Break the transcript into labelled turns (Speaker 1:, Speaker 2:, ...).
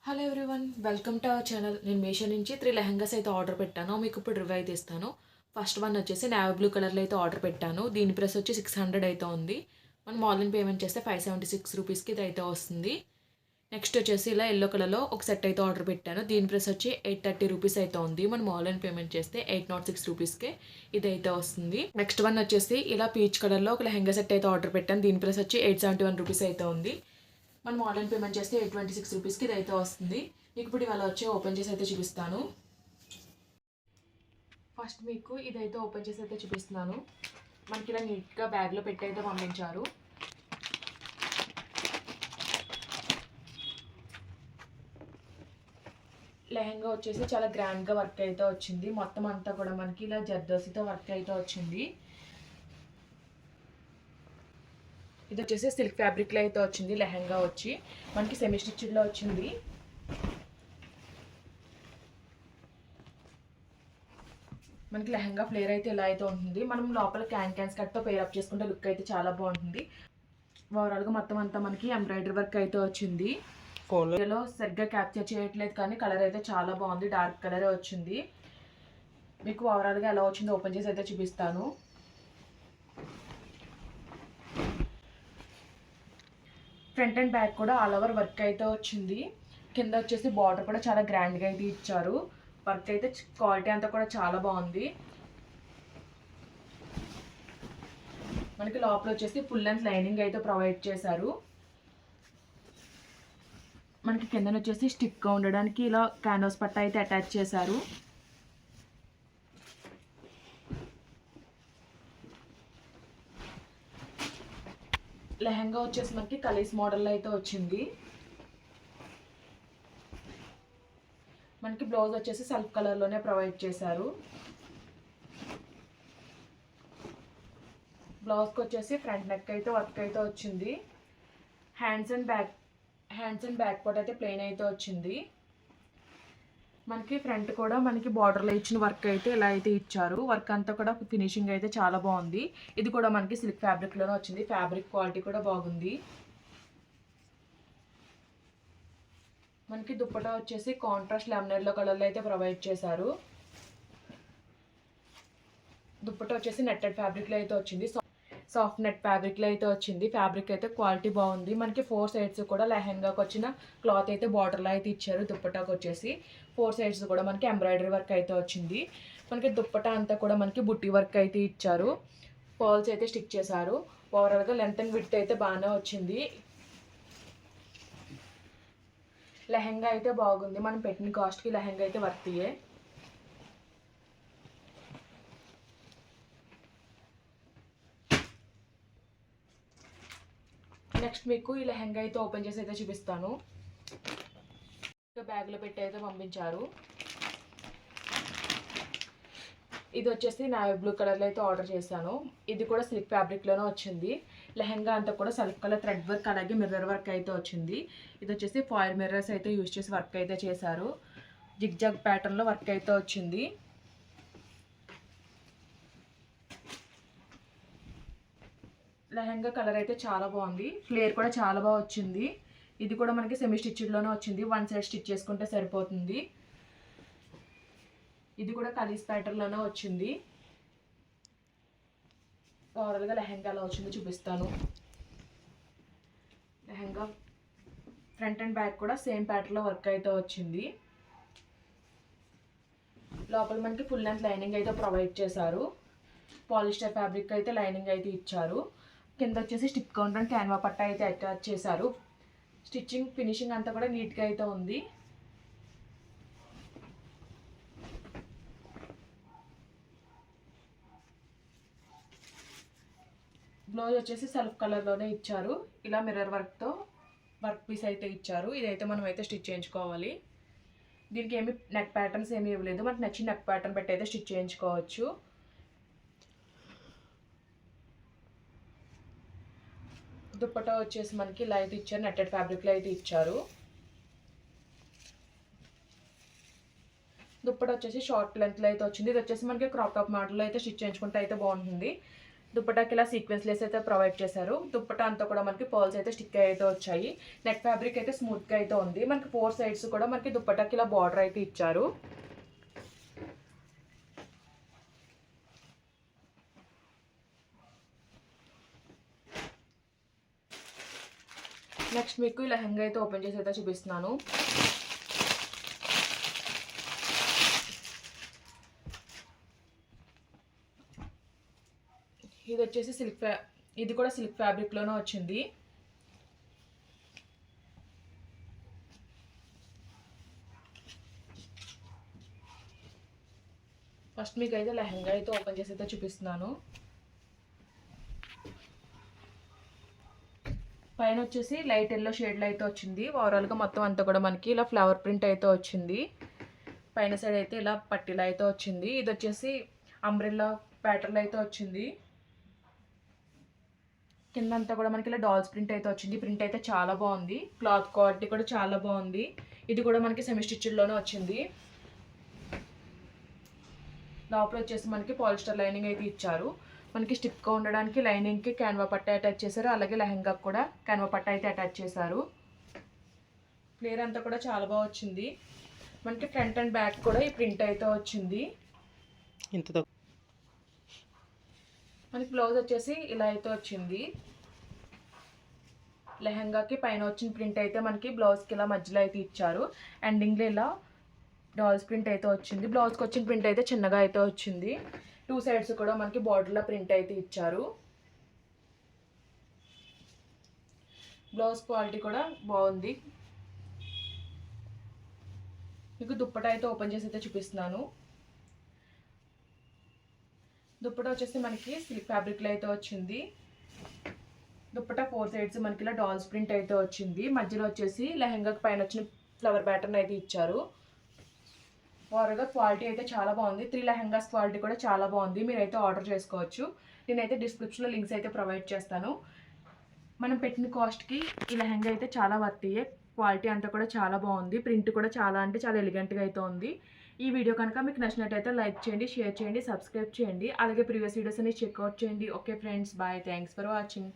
Speaker 1: Hello everyone, welcome to our channel. నేను మీషో నుంచి 3 లెహంగాస్ అయితే ఆర్డర్ పెట్టాను. మీకు ఇప్పుడు రివ్యూ అయితే ఇస్తాను. ఫస్ట్ వన్ వచ్చేసి నేవీ బ్లూ కలర్లో అయితే ఆర్డర్ పెట్టాను. దీని ప్రైస్ వచ్చి 600 అయితే ఉంది. మనం ఆన్లైన్ పేమెంట్ చేస్తే 576 రూపీస్కి ఇది అయితే వస్తుంది. నెక్స్ట్ వచ్చేసి ఇలా ఎల్లో కలర్లో ఒక సెట్ అయితే ఆర్డర్ పెట్టాను. దీని ప్రైస్ వచ్చి 830 రూపీస్ అయితే ఉంది. మనం ఆన్లైన్ పేమెంట్ చేస్తే 806 రూపీస్కే ఇది అయితే వస్తుంది. నెక్స్ట్ వన్ వచ్చేసి ఇలా పీచ్ కలర్లో ఒక లెహంగా సెట్ అయితే ఆర్డర్ పెట్టాను. దీని ప్రైస్ వచ్చి 871 రూపీస్ అయితే ఉంది. మనం ఆన్లైన్ పేమెంట్ చేస్తే 826 రూపీస్కి ఇది అయితే వస్తుంది. మీకు ఇప్పుడు ఇవాళ వచ్చి ఓపెన్ చేసి అయితే చూపిస్తాను. ఫస్ట్ మీకు ఇదైతే ఓపెన్ చేసి అయితే చూపిస్తున్నాను. మనకి ఇలా నీట్గా బ్యాగ్లో పెట్టి అయితే పంపించారు. లెహంగా వచ్చేసి చాలా గ్రాండ్గా వర్క్ అయితే వచ్చింది. మొత్తం అంతా కూడా మనకి ఇలా జర్దోసితో వర్క్ అయితే వచ్చింది. ఇది వచ్చేసి సిల్క్ ఫ్యాబ్రిక్లో అయితే వచ్చింది. లెహంగా వచ్చి మనకి సెమీ స్టిచ్డ్లో వచ్చింది. మనకి లెహంగా ఫ్లేర్ అయితే ఇలా అయితే ఉంటుంది. మనం లోపల క్యాన్స్ కట్తో పేరప్ చేసుకుంటే లుక్ అయితే చాలా బాగుంటుంది. ఓవరాల్గా మొత్తం అంతా మనకి ఎంబ్రాయిడరీ వర్క్ అయితే వచ్చింది. ఫోటోలో సరిగ్గా క్యాప్చర్ చేయట్లేదు కానీ కలర్ అయితే చాలా బాగుంది. డార్క్ కలరే వచ్చింది. మీకు ఓవరాల్గా ఎలా వచ్చిందో ఓపెన్ చేసి అయితే చూపిస్తాను. ఫ్రంట్ అండ్ బ్యాక్ కూడా ఆల్ ఓవర్ వర్క్ అయితే వచ్చింది. కింద వచ్చేసి బార్డర్ కూడా చాలా గ్రాండ్గా అయితే ఇచ్చారు. వర్క్ అయితే క్వాలిటీ అంతా కూడా చాలా బాగుంది. మనకి లోపల వచ్చేసి ఫుల్ లెంత్ లైనింగ్ అయితే ప్రొవైడ్ చేశారు. మనకి కింద వచ్చేసి స్టిక్గా ఉండడానికి ఇలా క్యాన్వాస్ పట్ట అయితే అటాచ్ చేశారు. లెహంగా వచ్చేసి మనకి కలీస్ మోడల్లో అయితే వచ్చింది. మనకి బ్లౌజ్ వచ్చేసి సెల్ఫ్ కలర్లోనే ప్రొవైడ్ చేశారు. బ్లౌజ్కి వచ్చేసి ఫ్రంట్ నెక్ అయితే వర్క్ అయితే వచ్చింది. హ్యాండ్స్ అండ్ బ్యాక్ పార్ట్ అయితే ప్లెయిన్ అయితే వచ్చింది. మనకి ఫ్రంట్ కూడా మనకి బార్డర్లో ఇచ్చిన వర్క్ అయితే ఇలా అయితే ఇచ్చారు. వర్క్ అంతా కూడా ఫినిషింగ్ అయితే చాలా బాగుంది. ఇది కూడా మనకి సిల్క్ ఫ్యాబ్రిక్లోనే వచ్చింది. ఫ్యాబ్రిక్ క్వాలిటీ కూడా బాగుంది. మనకి దుప్పటా వచ్చేసి కాంట్రాస్ట్ లెమన్ ఎల్లో కలర్లో అయితే ప్రొవైడ్ చేశారు. దుప్పటా వచ్చేసి నెట్టెడ్ ఫ్యాబ్రిక్లో అయితే వచ్చింది. సాఫ్ట్ నెట్ ఫ్యాబ్రిక్లో అయితే వచ్చింది. ఫ్యాబ్రిక్ అయితే క్వాలిటీ బాగుంది. మనకి 4 సైడ్స్ కూడా లెహంగాకి వచ్చిన క్లాత్ అయితే బార్డర్లో అయితే ఇచ్చారు. దుప్పటాకి వచ్చేసి 4 సైడ్స్ కూడా మనకి ఎంబ్రాయిడరీ వర్క్ అయితే వచ్చింది. మనకి దుప్పటా అంతా కూడా మనకి బుట్టి వర్క్ అయితే ఇచ్చారు. పర్ల్స్ అయితే స్టిక్ చేశారు. ఓవరాల్గా లెంత్ అండ్ విడ్త్ అయితే బాగానే వచ్చింది. లెహంగా అయితే బాగుంది. మనం పెట్టిన కాస్ట్కి లెహంగా అయితే వర్తియే. నెక్స్ట్ మీకు ఈ లెహంగా అయితే ఓపెన్ చేసి అయితే చూపిస్తాను. బ్యాగ్లో పెట్టి అయితే పంపించారు. ఇది వచ్చేసి నేవీ బ్లూ కలర్లో అయితే ఆర్డర్ చేశాను. ఇది కూడా సిల్క్ ఫ్యాబ్రిక్లోనే వచ్చింది. లెహంగా అంతా కూడా సెల్ఫ్ కలర్ థ్రెడ్ వర్క్ అలాగే మిర్రర్ వర్క్ అయితే వచ్చింది. ఇది వచ్చేసి ఫాయిల్ మిర్రర్స్ అయితే యూజ్ చేసి వర్క్ అయితే చేశారు. జిగ్జాగ్ ప్యాటర్న్లో వర్క్ అయితే వచ్చింది. లెహంగా కలర్ అయితే చాలా బాగుంది. ఫ్లేర్ కూడా చాలా బాగా వచ్చింది. ఇది కూడా మనకి సెమీ స్టిచ్డ్లోనే వచ్చింది. వన్ సైడ్ స్టిచ్ చేసుకుంటే సరిపోతుంది. ఇది కూడా కలీస్ ప్యాటర్న్లోనే వచ్చింది. ఓవరాల్గా లెహంగా ఎలా వచ్చిందో చూపిస్తాను. లెహంగా ఫ్రంట్ అండ్ బ్యాక్ కూడా సేమ్ ప్యాటర్న్లో వర్క్ అయితే వచ్చింది. లోపల మనకి ఫుల్ లెంత్ లైనింగ్ అయితే ప్రొవైడ్ చేశారు. పాలిస్టర్ ఫ్యాబ్రిక్ అయితే లైనింగ్ అయితే ఇచ్చారు. కింద వచ్చేసి స్టిక్ కౌంటర్ క్యాన్వా పట్ట అయితే అటాచ్ చేశారు. స్టిచ్చింగ్ ఫినిషింగ్ అంతా కూడా నీట్గా అయితే ఉంది. బ్లౌజ్ వచ్చేసి సెల్ఫ్ కలర్లోనే ఇచ్చారు. ఇలా మిర్రర్ వర్క్తో వర్క్ పీస్ అయితే ఇచ్చారు. ఇదైతే మనం అయితే స్టిచ్ చేయించుకోవాలి. దీనికి ఏమి నెక్ ప్యాటర్న్స్ ఏమి ఇవ్వలేదు. మనకు నచ్చిన నెక్ ప్యాటర్న్ పెట్టి అయితే స్టిచ్ చేయించుకోవచ్చు. దుప్పటా వచ్చేసి మనకి ఇలా అయితే ఇచ్చారు. నెట్టెడ్ ఫ్యాబ్రిక్లో అయితే ఇచ్చారు. దుప్పటా వచ్చేసి షార్ట్ లెంత్లో అయితే వచ్చింది. ఇది వచ్చేసి మనకి క్రాప్ టాప్ మోడల్లో అయితే స్టిచ్ చేయించుకుంటే అయితే బాగుంటుంది. దుప్పటాకి ఇలా సీక్వెన్స్ లేస్ అయితే ప్రొవైడ్ చేశారు. దుప్పటా అంతా కూడా మనకి పర్ల్స్ అయితే స్టిక్ అయితే వచ్చాయి. నెట్ ఫ్యాబ్రిక్ అయితే స్మూత్గా అయితే ఉంది. మనకి 4 సైడ్స్ కూడా మనకి దుప్పటాకి ఇలా బార్డర్ అయితే ఇచ్చారు. నెక్స్ట్ మీకు ఈ లెహంగా అయితే ఓపెన్ చేసి అయితే చూపిస్తున్నాను. ఇది వచ్చేసి ఇది కూడా సిల్క్ ఫ్యాబ్రిక్లోనే వచ్చింది. ఫస్ట్ మీకు అయితే లెహంగా అయితే ఓపెన్ చేసి అయితే చూపిస్తున్నాను. పైన వచ్చేసి లైట్ ఎల్లో షేడ్లో అయితే వచ్చింది. ఓవరాల్గా మొత్తం అంతా కూడా మనకి ఇలా ఫ్లవర్ ప్రింట్ అయితే వచ్చింది. పైన సైడ్ అయితే ఇలా పట్టీలా అయితే వచ్చింది. ఇది వచ్చేసి అంబ్రెల్లా ప్యాటర్న్ అయితే వచ్చింది. కింద అంతా కూడా మనకి ఇలా డాల్స్ ప్రింట్ అయితే వచ్చింది. ప్రింట్ అయితే చాలా బాగుంది. క్లాత్ క్వాలిటీ కూడా చాలా బాగుంది. ఇది కూడా మనకి సెమీ స్టిచ్డ్లోనే వచ్చింది. లోపల వచ్చేసి మనకి పాలిస్టర్ లైనింగ్ అయితే ఇచ్చారు. మనకి స్టిఫ్గా ఉండడానికి లైనింగ్కి క్యాన్వా పట్ట అటాచ్ చేశారు. అలాగే లెహంగాకి కూడా క్యాన్వా పట్ట అయితే అటాచ్ చేశారు. ఫ్లేర్ అంతా కూడా చాలా బాగా వచ్చింది. మనకి ఫ్రంట్ అండ్ బ్యాక్ కూడా ఈ ప్రింట్ అయితే వచ్చింది. మనకి బ్లౌజ్ వచ్చేసి ఇలా అయితే వచ్చింది. లెహంగాకి పైన వచ్చిన ప్రింట్ అయితే మనకి బ్లౌజ్కి ఇలా మధ్యలో అయితే ఇచ్చారు. ఎండింగ్లో ఇలా డాల్స్ ప్రింట్ అయితే వచ్చింది. బ్లౌజ్కి వచ్చిన ప్రింట్ అయితే చిన్నగా అయితే వచ్చింది. 2 సైడ్స్ కూడా మనకి బార్డర్లో ప్రింట్ అయితే ఇచ్చారు. బ్లౌజ్ క్వాలిటీ కూడా బాగుంది. మీకు దుప్పటా అయితే ఓపెన్ చేసి అయితే చూపిస్తున్నాను. దుప్పటా వచ్చేసి మనకి సిల్క్ ఫ్యాబ్రిక్లో అయితే వచ్చింది. దుప్పటా 4 సైడ్స్ మనకి ఇలా డాల్స్ ప్రింట్ అయితే వచ్చింది. మధ్యలో వచ్చేసి లెహంగాకి పైన వచ్చిన ఫ్లవర్ ప్యాటర్న్ అయితే ఇచ్చారు. ఓవరాల్గా క్వాలిటీ అయితే చాలా బాగుంది. 3 లెహంగాస్ క్వాలిటీ కూడా చాలా బాగుంది. మీరైతే ఆర్డర్ చేసుకోవచ్చు. నేనైతే డిస్క్రిప్షన్లో లింక్స్ అయితే ప్రొవైడ్ చేస్తాను. మనం పెట్టిన కాస్ట్కి ఈ లెహంగా అయితే చాలా వర్తియే. క్వాలిటీ అంతా కూడా చాలా బాగుంది. ప్రింట్ కూడా చాలా అంటే చాలా ఎలిగెంట్గా అయితే ఉంది. ఈ వీడియో కనుక మీకు నచ్చినట్టయితే లైక్ చేయండి, షేర్ చేయండి, సబ్స్క్రైబ్ చేయండి. అలాగే ప్రీవియస్ వీడియోస్ అన్ని చెక్అవుట్ చేయండి. Okay friends, bye. Thanks for watching.